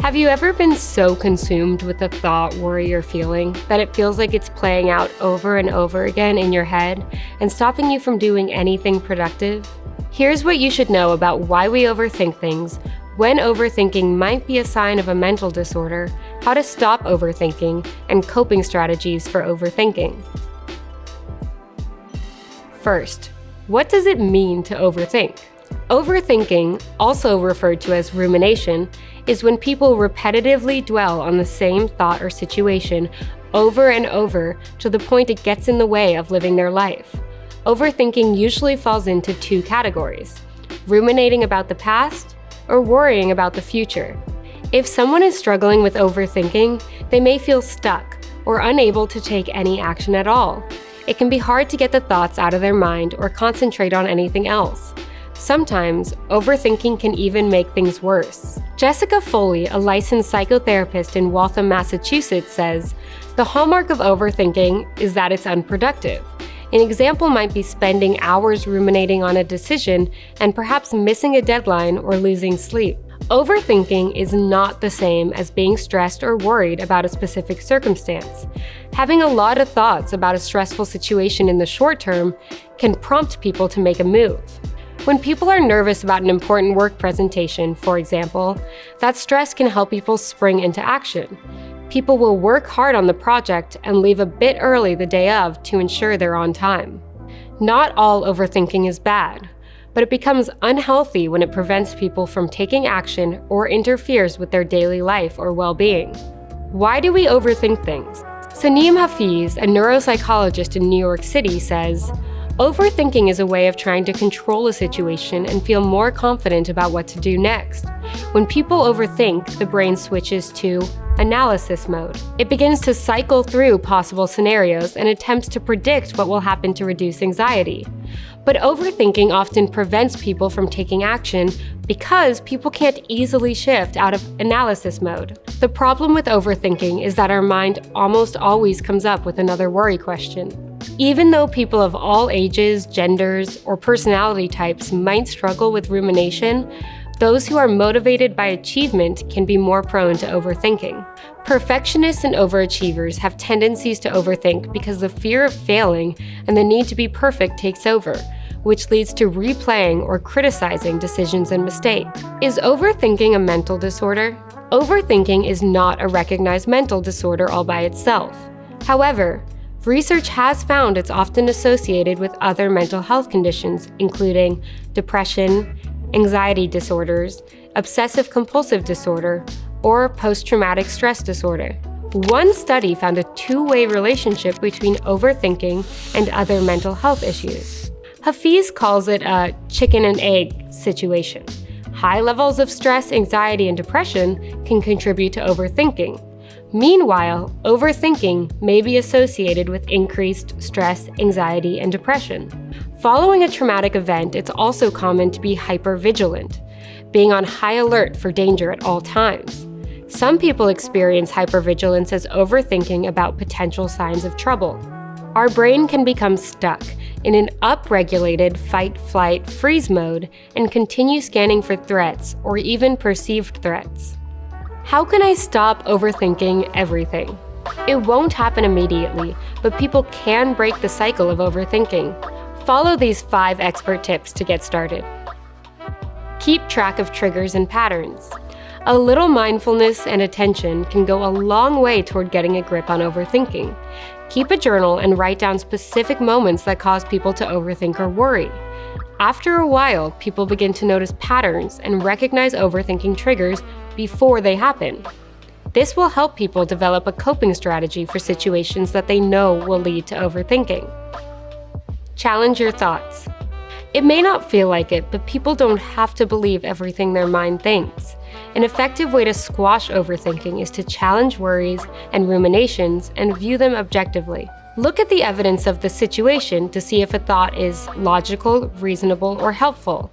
Have you ever been so consumed with a thought, worry, or feeling that it feels like it's playing out over and over again in your head and stopping you from doing anything productive? Here's what you should know about why we overthink things, when overthinking might be a sign of a mental disorder, how to stop overthinking, and coping strategies for overthinking. First, what does it mean to overthink? Overthinking, also referred to as rumination, is when people repetitively dwell on the same thought or situation over and over to the point it gets in the way of living their life. Overthinking usually falls into two categories: ruminating about the past or worrying about the future. If someone is struggling with overthinking, they may feel stuck or unable to take any action at all. It can be hard to get the thoughts out of their mind or concentrate on anything else. Sometimes, overthinking can even make things worse. Jessica Foley, a licensed psychotherapist in Waltham, Massachusetts, says, "The hallmark of overthinking is that it's unproductive. An example might be spending hours ruminating on a decision and perhaps missing a deadline or losing sleep." Overthinking is not the same as being stressed or worried about a specific circumstance. Having a lot of thoughts about a stressful situation in the short term can prompt people to make a move. When people are nervous about an important work presentation, for example, that stress can help people spring into action. People will work hard on the project and leave a bit early the day of to ensure they're on time. Not all overthinking is bad, but it becomes unhealthy when it prevents people from taking action or interferes with their daily life or well-being. Why do we overthink things? Saneem Hafiz, a neuropsychologist in New York City, says, "Overthinking is a way of trying to control a situation and feel more confident about what to do next. When people overthink, the brain switches to analysis mode. It begins to cycle through possible scenarios and attempts to predict what will happen to reduce anxiety. But overthinking often prevents people from taking action because people can't easily shift out of analysis mode. The problem with overthinking is that our mind almost always comes up with another worry question. Even though people of all ages, genders, or personality types might struggle with rumination, those who are motivated by achievement can be more prone to overthinking. Perfectionists and overachievers have tendencies to overthink because the fear of failing and the need to be perfect takes over, which leads to replaying or criticizing decisions and mistakes. Is overthinking a mental disorder? Overthinking is not a recognized mental disorder all by itself. However, research has found it's often associated with other mental health conditions, including depression, anxiety disorders, obsessive-compulsive disorder, or post-traumatic stress disorder. One study found a two-way relationship between overthinking and other mental health issues. Hafiz calls it a chicken and egg situation. High levels of stress, anxiety, and depression can contribute to overthinking. Meanwhile, overthinking may be associated with increased stress, anxiety, and depression. Following a traumatic event, it's also common to be hypervigilant, being on high alert for danger at all times. Some people experience hypervigilance as overthinking about potential signs of trouble. Our brain can become stuck in an upregulated fight, flight, freeze mode and continue scanning for threats or even perceived threats. How can I stop overthinking everything? It won't happen immediately, but people can break the cycle of overthinking. Follow these 5 expert tips to get started. Keep track of triggers and patterns. A little mindfulness and attention can go a long way toward getting a grip on overthinking. Keep a journal and write down specific moments that cause people to overthink or worry. After a while, people begin to notice patterns and recognize overthinking triggers before they happen. This will help people develop a coping strategy for situations that they know will lead to overthinking. Challenge your thoughts. It may not feel like it, but people don't have to believe everything their mind thinks. An effective way to squash overthinking is to challenge worries and ruminations and view them objectively. Look at the evidence of the situation to see if a thought is logical, reasonable, or helpful.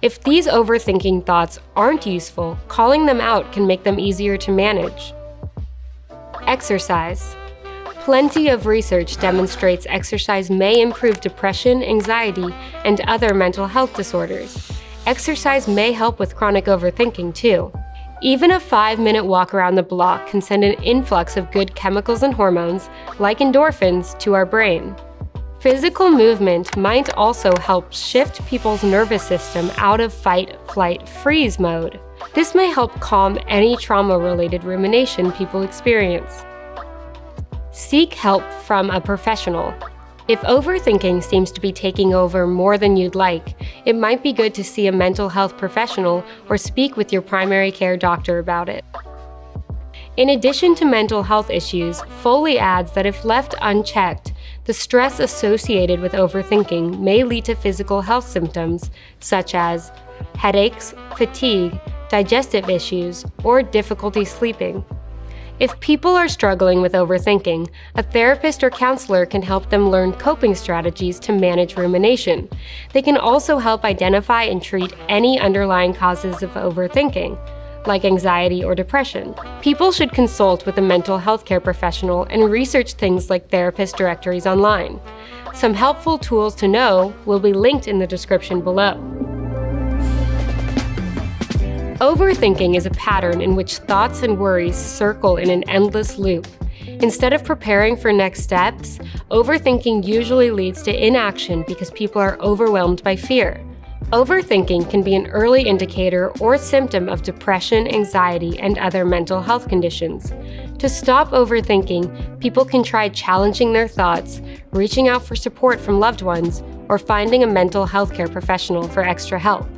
If these overthinking thoughts aren't useful, calling them out can make them easier to manage. Exercise. Plenty of research demonstrates exercise may improve depression, anxiety, and other mental health disorders. Exercise may help with chronic overthinking too. Even a 5-minute walk around the block can send an influx of good chemicals and hormones, like endorphins, to our brain. Physical movement might also help shift people's nervous system out of fight, flight, freeze mode. This may help calm any trauma-related rumination people experience. Seek help from a professional. If overthinking seems to be taking over more than you'd like, it might be good to see a mental health professional or speak with your primary care doctor about it. In addition to mental health issues, Foley adds that if left unchecked, the stress associated with overthinking may lead to physical health symptoms such as headaches, fatigue, digestive issues, or difficulty sleeping. If people are struggling with overthinking, a therapist or counselor can help them learn coping strategies to manage rumination. They can also help identify and treat any underlying causes of overthinking, like anxiety or depression. People should consult with a mental health care professional and research things like therapist directories online. Some helpful tools to know will be linked in the description below. Overthinking is a pattern in which thoughts and worries circle in an endless loop. Instead of preparing for next steps, overthinking usually leads to inaction because people are overwhelmed by fear. Overthinking can be an early indicator or symptom of depression, anxiety, and other mental health conditions. To stop overthinking, people can try challenging their thoughts, reaching out for support from loved ones, or finding a mental health care professional for extra help.